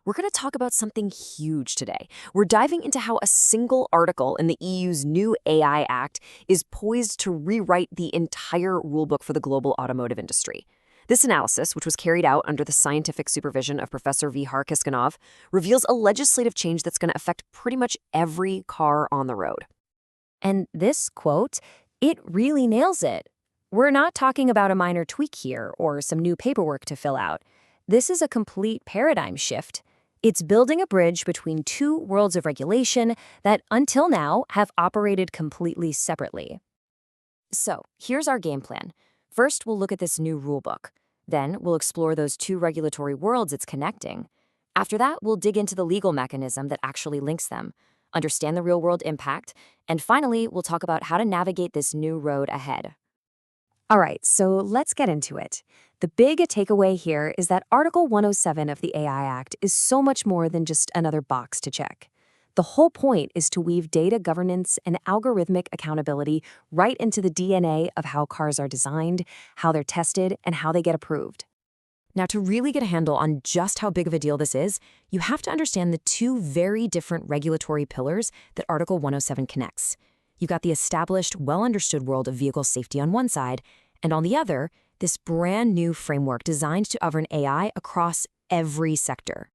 we're going to talk about something huge today. We're diving into how a single article in the EU's new AI Act is poised to rewrite the entire rulebook for the global automotive industry. This analysis, which was carried out under the scientific supervision of Professor Vihar Kiskinov, reveals a legislative change that's going to affect pretty much every car on the road. And this quote, it really nails it. We're not talking about a minor tweak here or some new paperwork to fill out. This is a complete paradigm shift. It's building a bridge between two worlds of regulation that, until now, have operated completely separately. So, here's our game plan. First, we'll look at this new rulebook. Then, we'll explore those two regulatory worlds it's connecting. After that, we'll dig into the legal mechanism that actually links them, understand the real-world impact, and finally, we'll talk about how to navigate this new road ahead. All right, so let's get into it. The big takeaway here is that Article 107 of the AI Act is so much more than just another box to check. The whole point is to weave data governance and algorithmic accountability right into the DNA of how cars are designed, how they're tested, and how they get approved. Now, to really get a handle on just how big of a deal this is, you have to understand the two very different regulatory pillars that Article 107 connects. You've got the established, well-understood world of vehicle safety on one side, and on the other, this brand new framework designed to govern AI across every sector.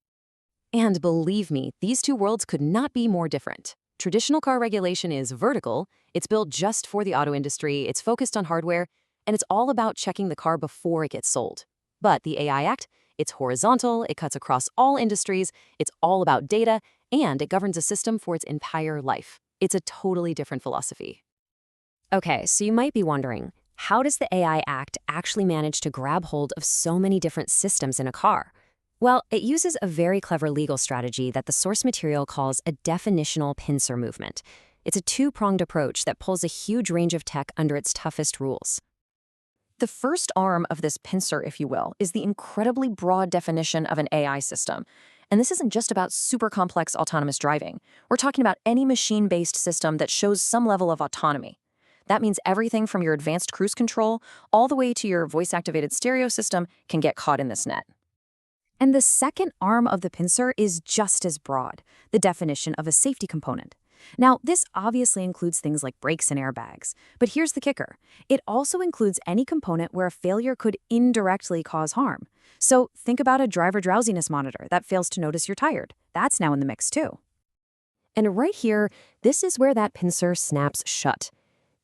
And believe me, these two worlds could not be more different. Traditional car regulation is vertical, it's built just for the auto industry, it's focused on hardware, and it's all about checking the car before it gets sold. But the AI Act, it's horizontal, it cuts across all industries, it's all about data, and it governs a system for its entire life. It's a totally different philosophy. Okay, so you might be wondering, how does the AI Act actually manage to grab hold of so many different systems in a car? Well, it uses a very clever legal strategy that the source material calls a definitional pincer movement. It's a two-pronged approach that pulls a huge range of tech under its toughest rules. The first arm of this pincer, if you will, is the incredibly broad definition of an AI system. And this isn't just about super complex autonomous driving. We're talking about any machine-based system that shows some level of autonomy. That means everything from your advanced cruise control all the way to your voice-activated stereo system can get caught in this net. And the second arm of the pincer is just as broad, the definition of a safety component. Now, this obviously includes things like brakes and airbags, but here's the kicker. It also includes any component where a failure could indirectly cause harm. So think about a driver drowsiness monitor that fails to notice you're tired. That's now in the mix too. And right here, this is where that pincer snaps shut.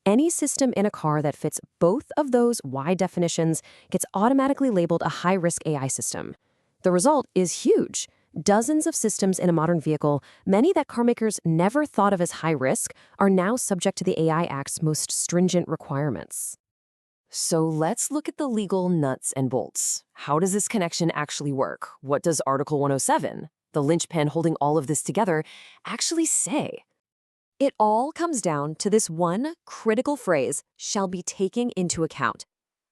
Any system in a car that fits both of those wide definitions gets automatically labeled a high-risk AI system. The result is huge. Dozens of systems in a modern vehicle, many that carmakers never thought of as high risk, are now subject to the AI Act's most stringent requirements. So let's look at the legal nuts and bolts. How does this connection actually work? What does Article 107, the linchpin holding all of this together, actually say? It all comes down to this one critical phrase, shall be taken into account.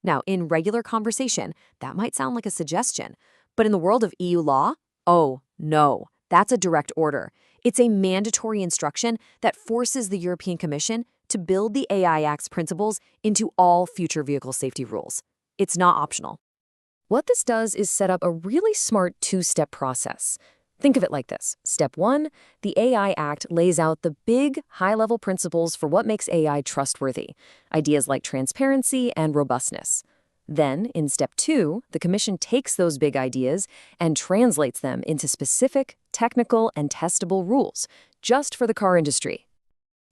Now, in regular conversation, that might sound like a suggestion, but in the world of EU law, oh, no, that's a direct order. It's a mandatory instruction that forces the European Commission to build the AI Act's principles into all future vehicle safety rules. It's not optional. What this does is set up a really smart two-step process. Think of it like this. Step 1, the AI Act lays out the big, high-level principles for what makes AI trustworthy, ideas like transparency and robustness. Then, in Step 2, the Commission takes those big ideas and translates them into specific, technical, and testable rules, just for the car industry.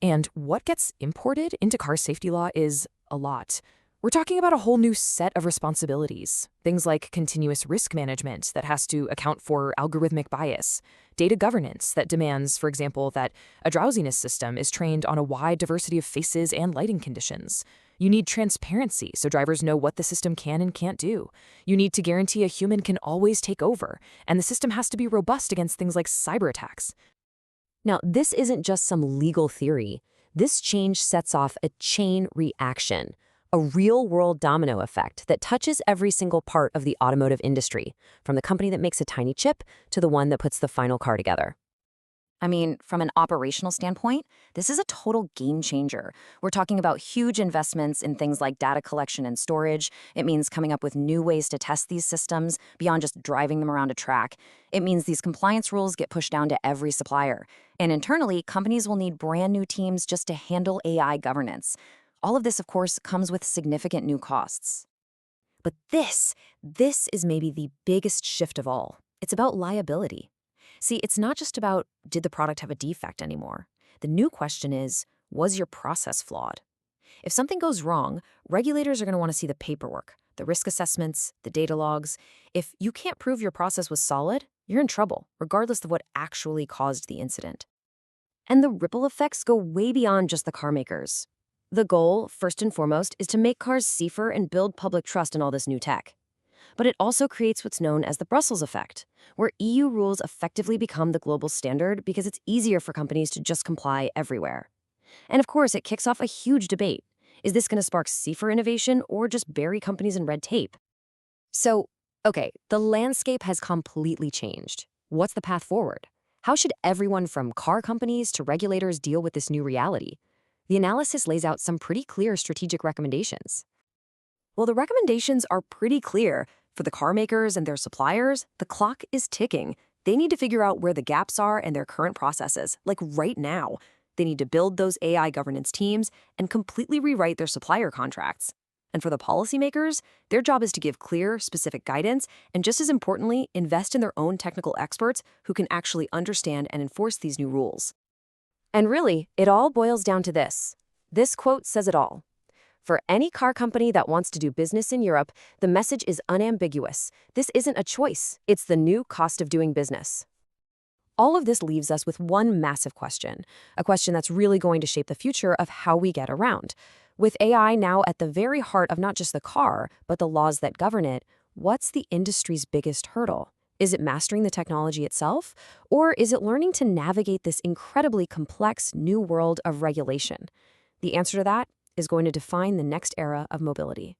And what gets imported into car safety law is a lot. We're talking about a whole new set of responsibilities. Things like continuous risk management that has to account for algorithmic bias, data governance that demands, for example, that a drowsiness system is trained on a wide diversity of faces and lighting conditions. You need transparency so drivers know what the system can and can't do. You need to guarantee a human can always take over, and the system has to be robust against things like cyber attacks. Now, this isn't just some legal theory. This change sets off a chain reaction, a real-world domino effect that touches every single part of the automotive industry, from the company that makes a tiny chip to the one that puts the final car together. I mean, from an operational standpoint, this is a total game changer. We're talking about huge investments in things like data collection and storage. It means coming up with new ways to test these systems beyond just driving them around a track. It means these compliance rules get pushed down to every supplier. And internally, companies will need brand new teams just to handle AI governance. All of this, of course, comes with significant new costs. But this is maybe the biggest shift of all. It's about liability. See, it's not just about did the product have a defect anymore. The new question is, was your process flawed? If something goes wrong, regulators are going to want to see the paperwork, the risk assessments, the data logs. If you can't prove your process was solid, you're in trouble, regardless of what actually caused the incident. And the ripple effects go way beyond just the car makers. The goal, first and foremost, is to make cars safer and build public trust in all this new tech. But it also creates what's known as the Brussels effect, where EU rules effectively become the global standard because it's easier for companies to just comply everywhere. And of course, it kicks off a huge debate. Is this going to spark safer innovation or just bury companies in red tape? So, okay, the landscape has completely changed. What's the path forward? How should everyone from car companies to regulators deal with this new reality? The analysis lays out some pretty clear strategic recommendations. Well, the recommendations are pretty clear. For the car makers and their suppliers, the clock is ticking. They need to figure out where the gaps are in their current processes, like right now. They need to build those AI governance teams and completely rewrite their supplier contracts. And for the policymakers, their job is to give clear, specific guidance, and just as importantly, invest in their own technical experts who can actually understand and enforce these new rules. And really, it all boils down to this. This quote says it all. For any car company that wants to do business in Europe, the message is unambiguous. This isn't a choice. It's the new cost of doing business. All of this leaves us with one massive question, a question that's really going to shape the future of how we get around. With AI now at the very heart of not just the car, but the laws that govern it, what's the industry's biggest hurdle? Is it mastering the technology itself? Or is it learning to navigate this incredibly complex new world of regulation? The answer to that is going to define the next era of mobility.